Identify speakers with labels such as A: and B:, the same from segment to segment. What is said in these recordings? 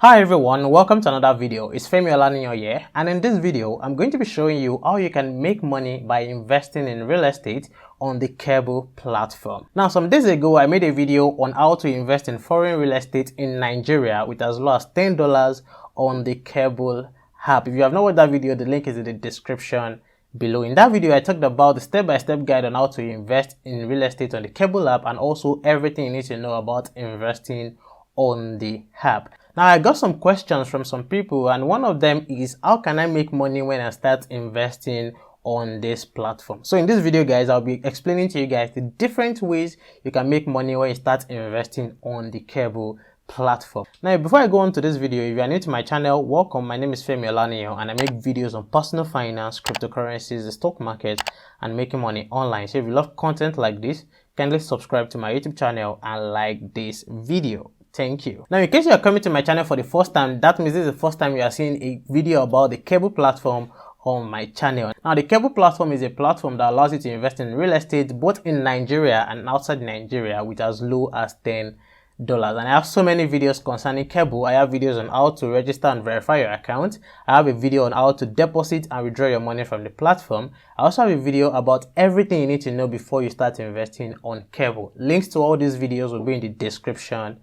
A: Hi everyone, welcome to another video. It's Femi Olaniyan here, and in this video I'm going to be showing you how you can make money by investing in real estate on the Keble platform. Now, some days ago I made a video on how to invest in foreign real estate in Nigeria with as low as $10 on the Keble app. If you have not watched that video, the link is in the description below. In that video I talked about the step-by-step guide on how to invest in real estate on the Keble app and also everything you need to know about investing on the app. Now, I got some questions from some people, and one of them is, how can I make money when I start investing on this platform? So in this video, guys, I'll be explaining to you guys the different ways you can make money when you start investing on the Keble platform. Now, before I go on to this video, if you are new to my channel, welcome. My name is Femi Olaniyan, and I make videos on personal finance, cryptocurrencies, the stock market, and making money online. So if you love content like this, kindly subscribe to my YouTube channel and like this video. Thank you. Now, in case you are coming to my channel for the first time, that means this is the first time you are seeing a video about the Keble platform on my channel. Now, the Keble platform is a platform that allows you to invest in real estate both in Nigeria and outside Nigeria with as low as $10. And I have so many videos concerning Keble. I have videos on how to register and verify your account. I have a video on how to deposit and withdraw your money from the platform. I also have a video about everything you need to know before you start investing on Keble. Links to all these videos will be in the description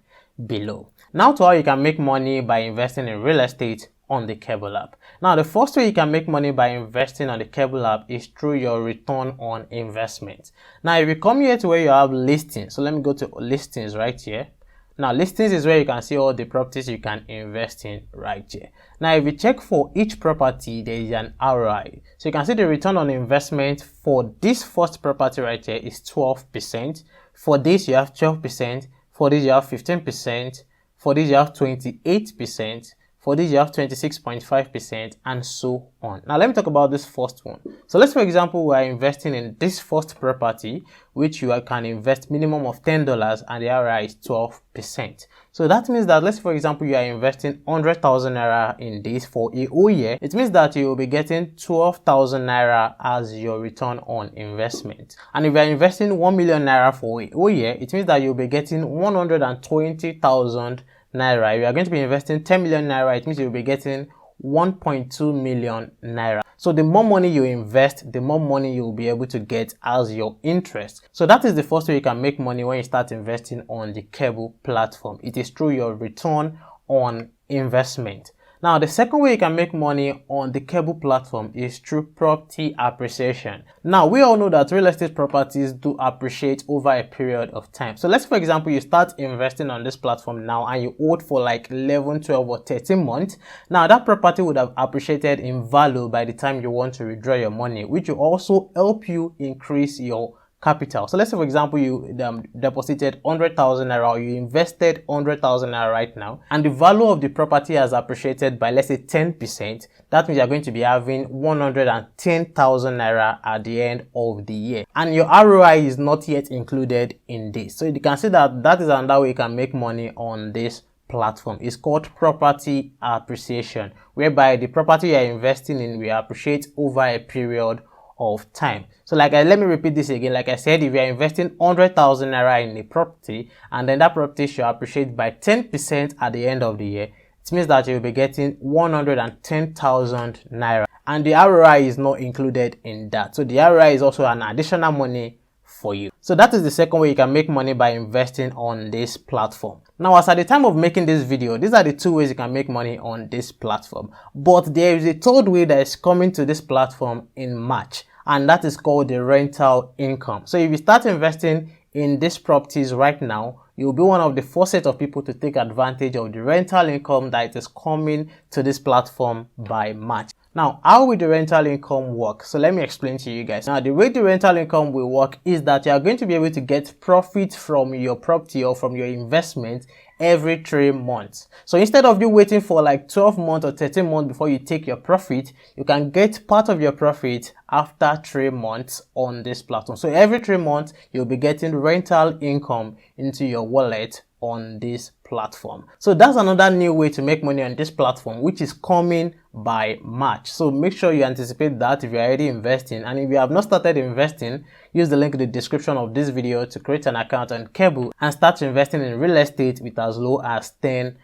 A: below. Now to how you can make money by investing in real estate on the Keble app. Now, the first way you can make money by investing on the Keble app is through your return on investment. Now, if you come here to where you have listings, so let me go to listings right here. Now, listings is where you can see all the properties you can invest in right here. Now, if you check for each property, there is an ROI. So you can see the return on investment for this first property right here is 12%. For this, you have 12%. For this, you have 15%. For this, you have 28%. For this, you have 26.5%, and so on. Now, let me talk about this first one. So let's, for example, we are investing in this first property, which you can invest minimum of $10, and the ROI is 12%. So that means that, let's, for example, you are investing 100,000 naira in this for a whole year. It means that you will be getting 12,000 naira as your return on investment. And if you are investing 1 million naira for a whole year, it means that you'll be getting 120,000 naira. If you are going to be investing 10 million naira, it means you'll be getting 1.2 million naira. So the more money you invest, the more money you'll be able to get as your interest. So that is the first way you can make money when you start investing on the Keble platform. It is through your return on investment. Now, the second way you can make money on the Keble platform is through property appreciation. Now, we all know that real estate properties do appreciate over a period of time. So let's, for example, you start investing on this platform now and you hold for like 11, 12 or 13 months. Now, that property would have appreciated in value by the time you want to withdraw your money, which will also help you increase your capital. So let's say, for example, you deposited 100,000 naira, or you invested 100,000 naira right now, and the value of the property has appreciated by, let's say, 10%. That means you're going to be having 110,000 naira at the end of the year, and your ROI is not yet included in this. So you can see that that is another way you can make money on this platform. It's called property appreciation, whereby the property you're investing in will appreciate over a period of time. So let me repeat this again. Like I said, if you are investing 100,000 naira in a property and then that property should appreciate by 10% at the end of the year, it means that you'll be getting 110,000 naira, and the ROI is not included in that. So the ROI is also an additional money for you. So that is the second way you can make money by investing on this platform. Now, as at the time of making this video, these are the two ways you can make money on this platform. But there is a third way that is coming to this platform in March, and that is called the rental income. So if you start investing in these properties right now, you'll be one of the first set of people to take advantage of the rental income that is coming to this platform by March. Now, how will the rental income work? So let me explain to you guys. Now, the way the rental income will work is that you are going to be able to get profit from your property or from your investment every 3 months. So instead of you waiting for like 12 months or 13 months before you take your profit, you can get part of your profit after 3 months on this platform. So every 3 months, you'll be getting rental income into your wallet on this platform. So that's another new way to make money on this platform, which is coming by March. So make sure you anticipate that if you're already investing, and if you have not started investing, use the link in the description of this video to create an account on Keble and start investing in real estate with as low as $10.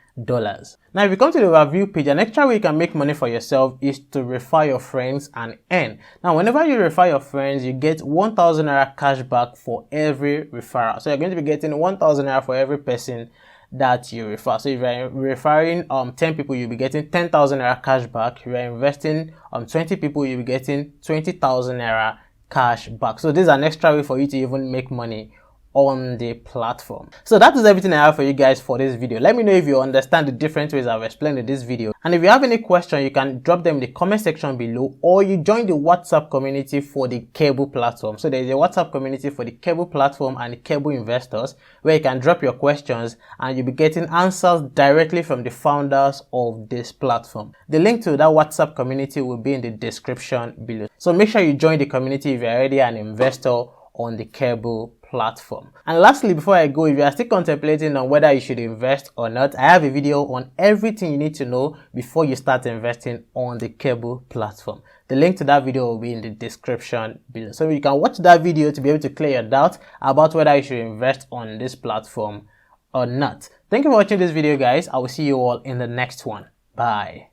A: Now, if you come to the overview page, an extra way you can make money for yourself is to refer your friends and earn. Now, whenever you refer your friends, you get 1,000 naira cash back for every referral. So you're going to be getting 1,000 naira for every person that you refer. So if you're referring 10 people, you'll be getting 10,000 naira cash back. If you're investing 20 people, you'll be getting 20,000 naira cash back. So this is an extra way for you to even make money on the platform. So that is everything I have for you guys for this video. Let me know if you understand the different ways I've explained in this video, and if you have any question, you can drop them in the comment section below, or you join the WhatsApp community for the Keble platform. So there is a WhatsApp community for the Keble platform and the Keble investors, where you can drop your questions and you'll be getting answers directly from the founders of this platform. The link to that WhatsApp community will be in the description below. So make sure you join the community if you're already an investor on the Keble platform. And lastly, before I go, if you are still contemplating on whether you should invest or not, I have a video on everything you need to know before you start investing on the Keble platform. The link to that video will be in the description below. So you can watch that video to be able to clear your doubt about whether you should invest on this platform or not. Thank you for watching this video, guys. I will see you all in the next one. Bye.